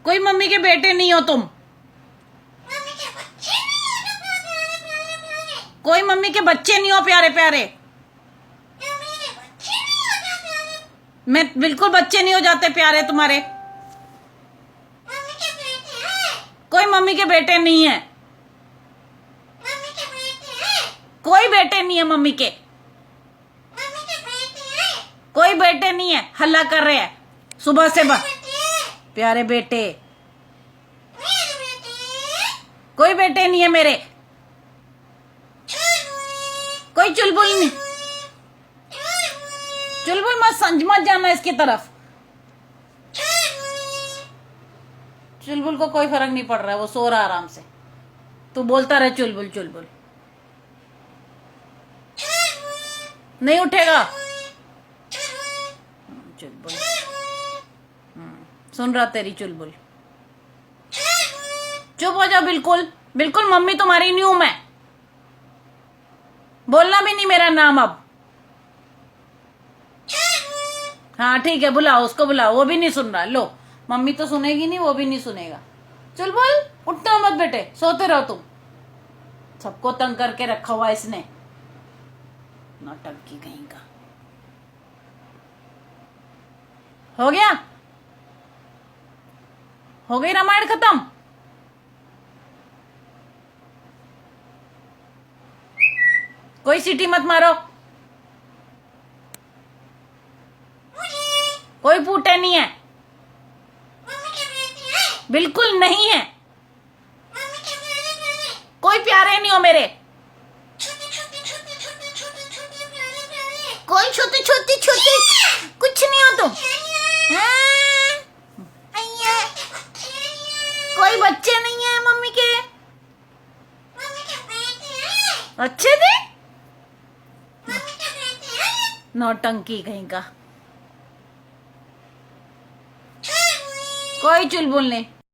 कोई मम्मी के बेटे नहीं हो तुम। कोई मम्मी के बच्चे नहीं हो प्यारे प्यारे। मैं बिल्कुल बच्चे नहीं हो जाते प्यारे तुम्हारे। कोई मम्मी के बेटे नहीं है। कोई बेटे नहीं है मम्मी के। कोई बेटे नहीं है। हल्ला कर रहे हैं सुबह से प्यारे बेटे। कोई बेटे नहीं है मेरे। कोई चुलबुल नहीं। चुलबुल मत जाना इसकी तरफ। चुलबुल को कोई फर्क नहीं पड़ रहा है, वो सो रहा आराम से। तू बोलता रहे चुलबुल चुलबुल। नहीं उठेगा चुलबुल। सुन रहा तेरी चुलबुल। चुप हो जाओ बिल्कुल। बिल्कुल मम्मी तुम्हारी नहीं हूं मैं। बोलना भी नहीं मेरा नाम अब। हाँ ठीक है, बुलाओ उसको, बुलाओ। वो भी नहीं सुन रहा। लो, मम्मी तो सुनेगी नहीं, वो भी नहीं सुनेगा। चुलबुल उठना मत बेटे, सोते रहो तुम। सबको तंग करके रखा हुआ इसने, नौटंकी कहीं का। हो गया? हो गई रामायण खत्म? कोई सीटी मत मारो। कोई फूटे नहीं है। बिल्कुल नहीं है। कोई प्यारे नहीं हो मेरे। कोई छोटी छोटी छोटी कुछ नहीं हो तुम। कोई बच्चे नहीं है मम्मी के। अच्छे थे। नौटंकी कहीं का। कोई चुलबुल नहीं।